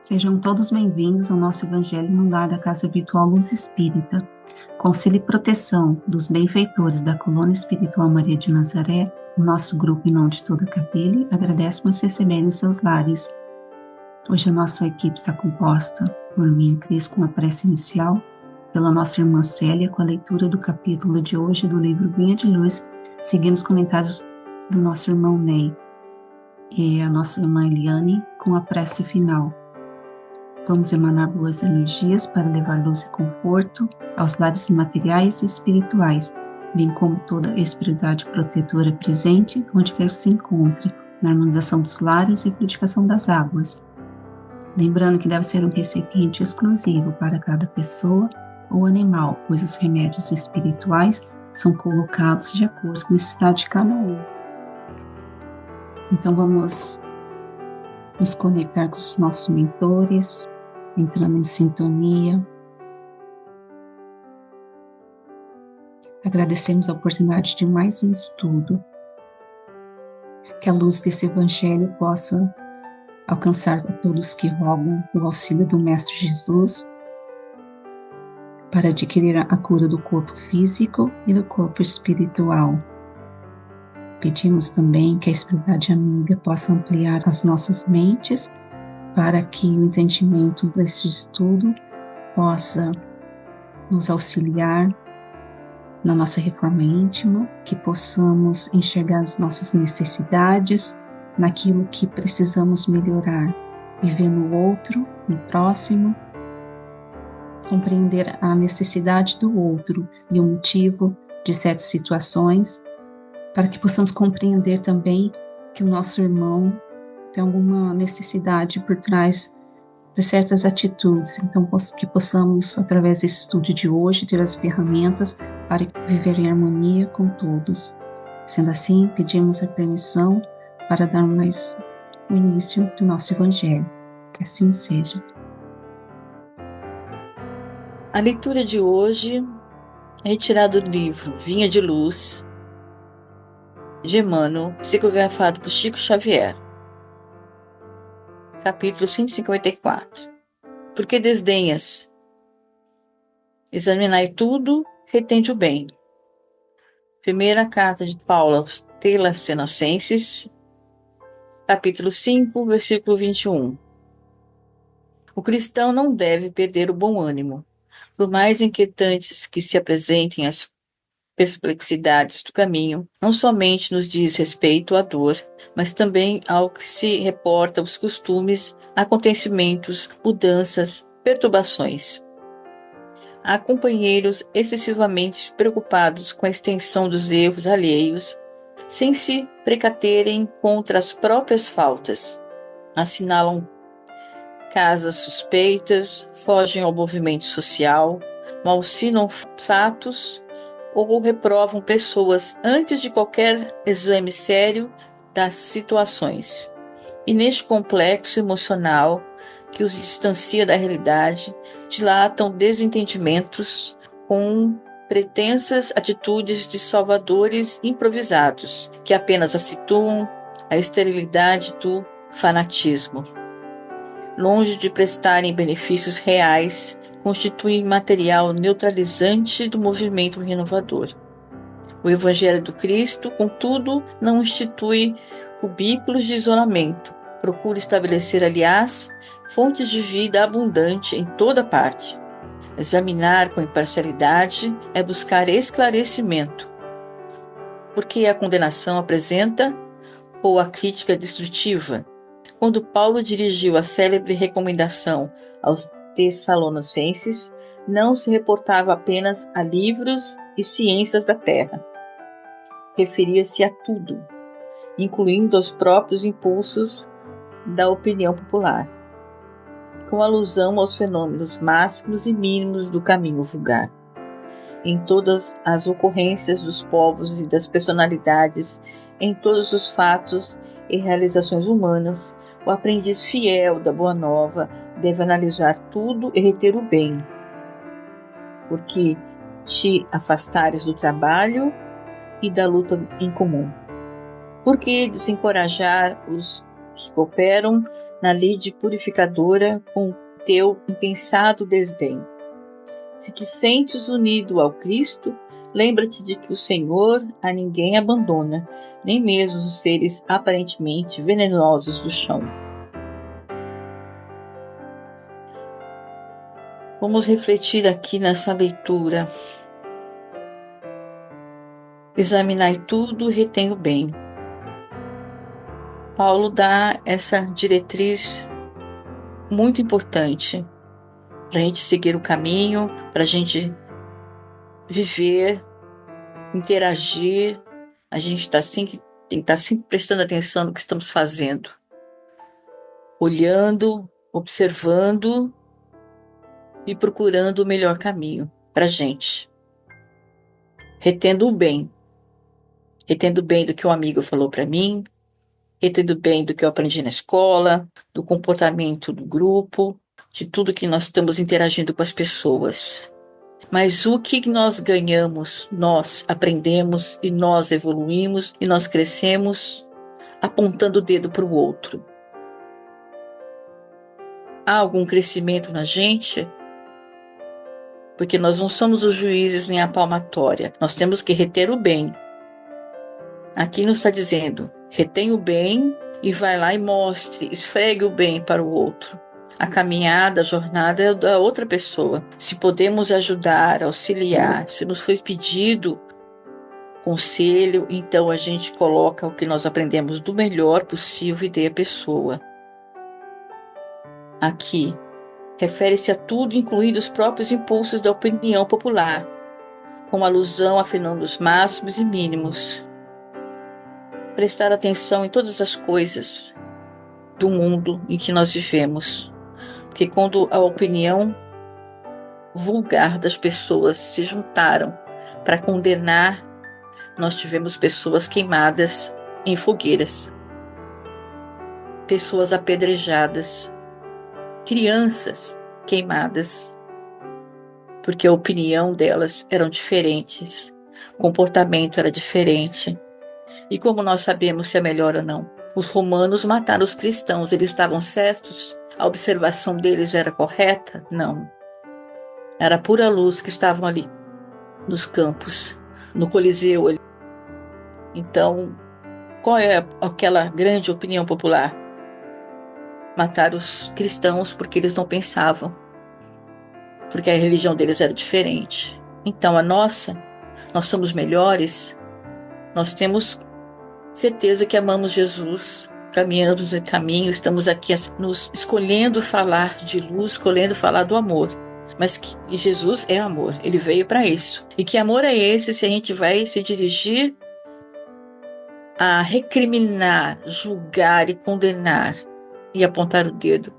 Sejam todos bem-vindos ao nosso Evangelho no Lar da Casa Virtual Luz Espírita. Com auxílio e proteção dos benfeitores da Colônia Espiritual Maria de Nazaré, o nosso grupo em nome de toda a Capelli agradece por se receberem em seus lares. Hoje a nossa equipe está composta por mim, Cris, com a prece inicial, pela nossa irmã Célia, com a leitura do capítulo de hoje do livro Vinha de Luz, seguindo os comentários do nosso irmão Ney, e a nossa irmã Eliane, com a prece final. Vamos emanar boas energias para levar luz e conforto aos lares materiais e espirituais, bem como toda a espiritualidade protetora presente, onde quer que se encontre, na harmonização dos lares e purificação das águas. Lembrando que deve ser um recipiente exclusivo para cada pessoa ou animal, pois os remédios espirituais são colocados de acordo com a necessidade de cada um. Então vamos nos conectar com os nossos mentores, entrando em sintonia. Agradecemos a oportunidade de mais um estudo. Que a luz desse Evangelho possa alcançar a todos que rogam o auxílio do Mestre Jesus para adquirir a cura do corpo físico e do corpo espiritual. Pedimos também que a espiritualidade amiga possa ampliar as nossas mentes para que o entendimento deste estudo possa nos auxiliar na nossa reforma íntima, que possamos enxergar as nossas necessidades, naquilo que precisamos melhorar, e ver no outro, no próximo, compreender a necessidade do outro e o motivo de certas situações, para que possamos compreender também que o nosso irmão tem alguma necessidade por trás de certas atitudes. Então, que possamos, através desse estudo de hoje, ter as ferramentas para viver em harmonia com todos. Sendo assim, pedimos a permissão para dar mais o início do nosso Evangelho. Que assim seja. A leitura de hoje é retirada do livro Vinha de Luz, de Emmanuel, psicografado por Chico Xavier. Capítulo 154. Por que desdenhas? Examinai tudo, retende o bem. Primeira carta de Paulo aos Tessalonicenses, capítulo 5, versículo 21. O cristão não deve perder o bom ânimo. Por mais inquietantes que se apresentem as perplexidades do caminho, não somente nos diz respeito à dor, mas também ao que se reporta os costumes, acontecimentos, mudanças, perturbações. Há companheiros excessivamente preocupados com a extensão dos erros alheios, sem se precaterem contra as próprias faltas. Assinalam casas suspeitas, fogem ao movimento social, malsinam fatos ou reprovam pessoas antes de qualquer exame sério das situações. E neste complexo emocional que os distancia da realidade, dilatam desentendimentos com pretensas atitudes de salvadores improvisados, que apenas acentuam a esterilidade do fanatismo. Longe de prestarem benefícios reais, constituem material neutralizante do movimento renovador. O Evangelho do Cristo, contudo, não institui cubículos de isolamento. Procura estabelecer, aliás, fontes de vida abundante em toda parte. Examinar com imparcialidade é buscar esclarecimento. Porque a condenação apresenta ou a crítica destrutiva? Quando Paulo dirigiu a célebre recomendação aos Tessalonicenses, não se reportava apenas a livros e ciências da terra. Referia-se a tudo, incluindo os próprios impulsos da opinião popular, com alusão aos fenômenos máximos e mínimos do caminho vulgar. Em todas as ocorrências dos povos e das personalidades, em todos os fatos e realizações humanas, o aprendiz fiel da Boa Nova deve analisar tudo e reter o bem. Porque te afastares do trabalho e da luta em comum. Por que desencorajar os que cooperam na lide purificadora com teu impensado desdém. Se te sentes unido ao Cristo, lembra-te de que o Senhor a ninguém abandona, nem mesmo os seres aparentemente venenosos do chão. Vamos refletir aqui nessa leitura. Examinai tudo e retém o bem. Paulo dá essa diretriz muito importante para a gente seguir o caminho, para a gente viver, interagir. A gente tem que estar sempre prestando atenção no que estamos fazendo, olhando, observando e procurando o melhor caminho para a gente, retendo o bem do que um amigo falou para mim, retendo bem do que eu aprendi na escola, do comportamento do grupo, de tudo que nós estamos interagindo com as pessoas. Mas o que nós ganhamos, nós aprendemos e nós evoluímos e nós crescemos apontando o dedo para o outro. Há algum crescimento na gente? Porque nós não somos os juízes nem a palmatória. Nós temos que reter o bem. Aqui nos está dizendo, retém o bem e vai lá e mostre, esfregue o bem para o outro. A caminhada, a jornada é da outra pessoa. Se podemos ajudar, auxiliar, se nos foi pedido conselho, então a gente coloca o que nós aprendemos do melhor possível e dê à pessoa. Aqui, refere-se a tudo, incluindo os próprios impulsos da opinião popular, com alusão a fenômenos máximos e mínimos. Prestar atenção em todas as coisas do mundo em que nós vivemos, porque quando a opinião vulgar das pessoas se juntaram para condenar, nós tivemos pessoas queimadas em fogueiras, pessoas apedrejadas, crianças queimadas, porque a opinião delas eram diferentes, o comportamento era diferente. E como nós sabemos se é melhor ou não? Os romanos mataram os cristãos, eles estavam certos? A observação deles era correta? Não. Era pura luz que estavam ali, nos campos, no Coliseu. Então, qual é aquela grande opinião popular? Matar os cristãos porque eles não pensavam, porque a religião deles era diferente. Então, nós somos melhores, nós temos certeza que amamos Jesus, caminhamos no caminho, estamos aqui nos escolhendo falar de luz, escolhendo falar do amor. Mas que Jesus é amor, ele veio para isso. E que amor é esse se a gente vai se dirigir a recriminar, julgar e condenar e apontar o dedo?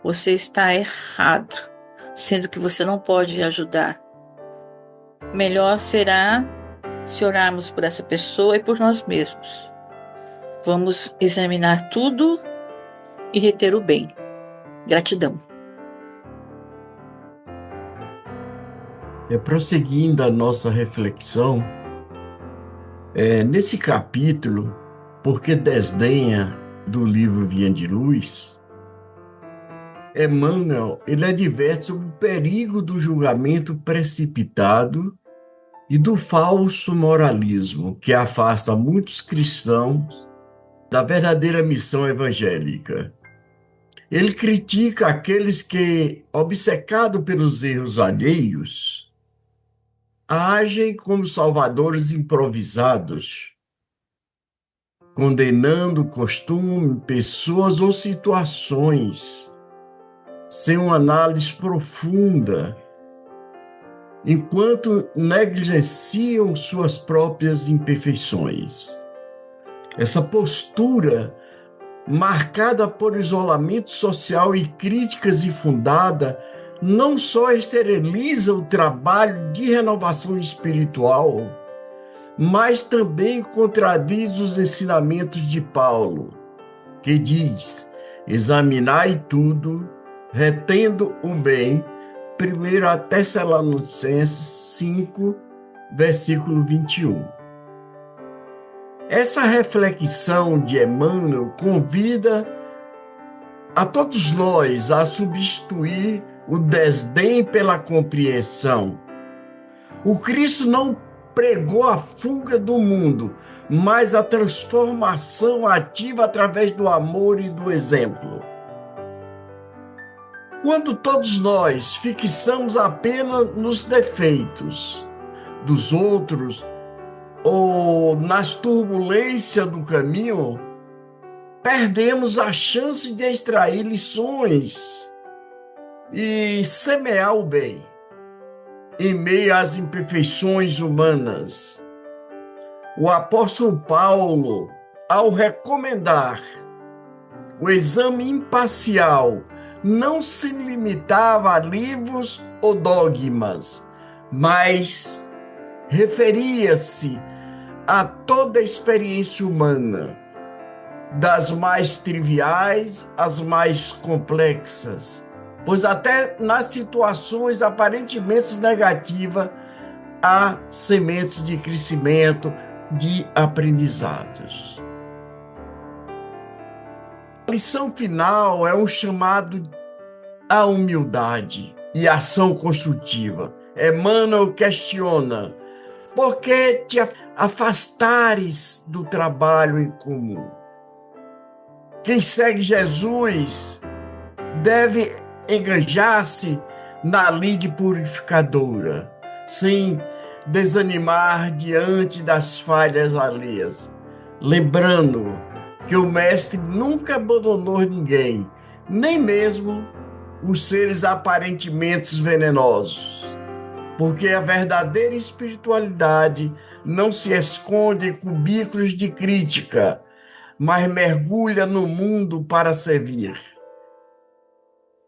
Você está errado, sendo que você não pode ajudar. Melhor será se orarmos por essa pessoa e por nós mesmos. Vamos examinar tudo e reter o bem. Gratidão. Prosseguindo a nossa reflexão, nesse capítulo, Porque Desdenha, do livro Vinha de Luz, Emmanuel ele adverte sobre o perigo do julgamento precipitado e do falso moralismo que afasta muitos cristãos da verdadeira missão evangélica. Ele critica aqueles que, obcecados pelos erros alheios, agem como salvadores improvisados, condenando costume, pessoas ou situações, sem uma análise profunda, enquanto negligenciam suas próprias imperfeições. Essa postura, marcada por isolamento social e críticas infundadas, não só esteriliza o trabalho de renovação espiritual, mas também contradiz os ensinamentos de Paulo, que diz: examinai tudo, retendo o bem, 1 Tessalonicenses 5, versículo 21. Essa reflexão de Emmanuel convida a todos nós a substituir o desdém pela compreensão. O Cristo não pregou a fuga do mundo, mas a transformação ativa através do amor e do exemplo. Quando todos nós fixamos apenas nos defeitos dos outros ou nas turbulências do caminho, perdemos a chance de extrair lições e semear o bem em meio às imperfeições humanas. O apóstolo Paulo, ao recomendar o exame imparcial, não se limitava a livros ou dogmas, mas referia-se a toda a experiência humana, das mais triviais às mais complexas, pois até nas situações aparentemente negativas há sementes de crescimento, de aprendizados. A lição final é um chamado à humildade e ação construtiva. Emmanuel questiona: por que te afastares do trabalho em comum? Quem segue Jesus deve engajar-se na lide purificadora, sem desanimar diante das falhas alheias, lembrando que o Mestre nunca abandonou ninguém, nem mesmo os seres aparentemente venenosos, porque a verdadeira espiritualidade não se esconde em cubículos de crítica, mas mergulha no mundo para servir,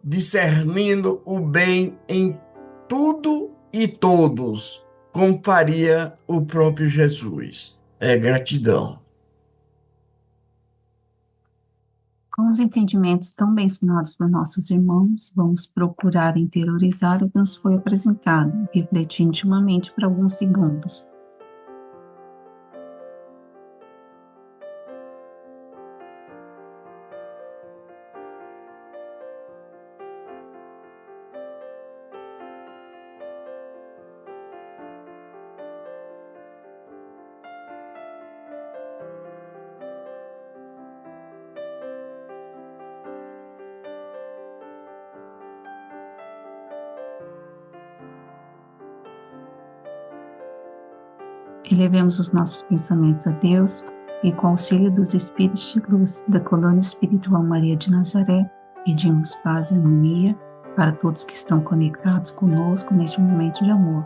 discernindo o bem em tudo e todos, como faria o próprio Jesus. É gratidão. Com os entendimentos tão bem ensinados por nossos irmãos, vamos procurar interiorizar o que nos foi apresentado, refletir intimamente por alguns segundos. Elevemos os nossos pensamentos a Deus e, com o auxílio dos Espíritos de Luz da Colônia Espiritual Maria de Nazaré, pedimos paz e harmonia para todos que estão conectados conosco neste momento de amor,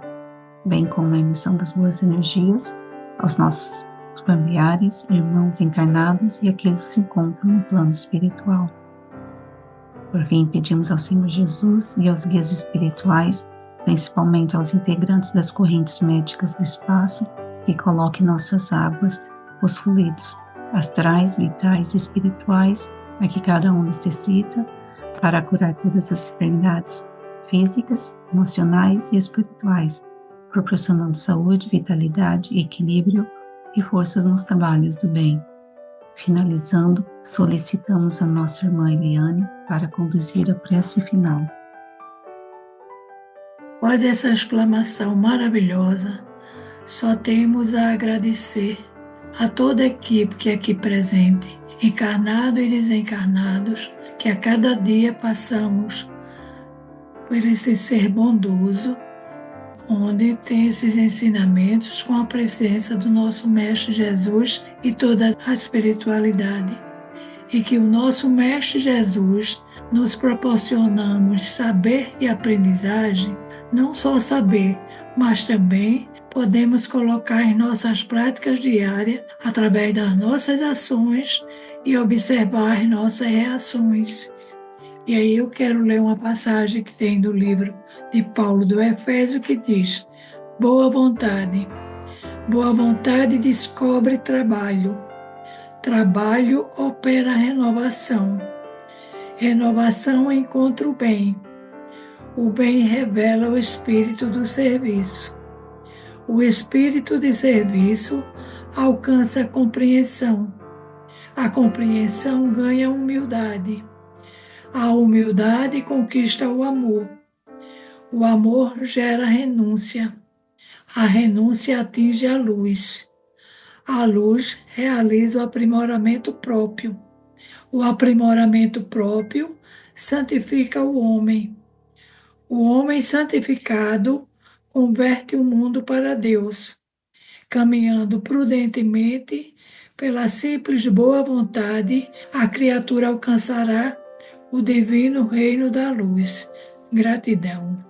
bem como a emissão das boas energias aos nossos familiares, irmãos encarnados e aqueles que se encontram no plano espiritual. Por fim, pedimos ao Senhor Jesus e aos guias espirituais, principalmente aos integrantes das correntes médicas do espaço, que coloque em nossas águas os fluidos astrais, vitais e espirituais a que cada um necessita para curar todas as enfermidades físicas, emocionais e espirituais, proporcionando saúde, vitalidade, equilíbrio e forças nos trabalhos do bem. Finalizando, solicitamos a nossa irmã Eliane para conduzir a prece final. Após essa exclamação maravilhosa, só temos a agradecer a toda a equipe que é aqui presente, encarnados e desencarnados, que a cada dia passamos por esse ser bondoso, onde tem esses ensinamentos com a presença do nosso Mestre Jesus e toda a espiritualidade. E que o nosso Mestre Jesus nos proporcionamos saber e aprendizagem, não só saber, mas também podemos colocar em nossas práticas diárias através das nossas ações e observar nossas reações. E aí eu quero ler uma passagem que tem do livro de Paulo do Efésio que diz: boa vontade. Boa vontade descobre trabalho. Trabalho opera renovação. Renovação encontra o bem. O bem revela o espírito do serviço. O espírito de serviço alcança a compreensão. A compreensão ganha humildade. A humildade conquista o amor. O amor gera renúncia. A renúncia atinge a luz. A luz realiza o aprimoramento próprio. O aprimoramento próprio santifica o homem. O homem santificado converte o mundo para Deus. Caminhando prudentemente, pela simples boa vontade, a criatura alcançará o divino reino da luz. Gratidão.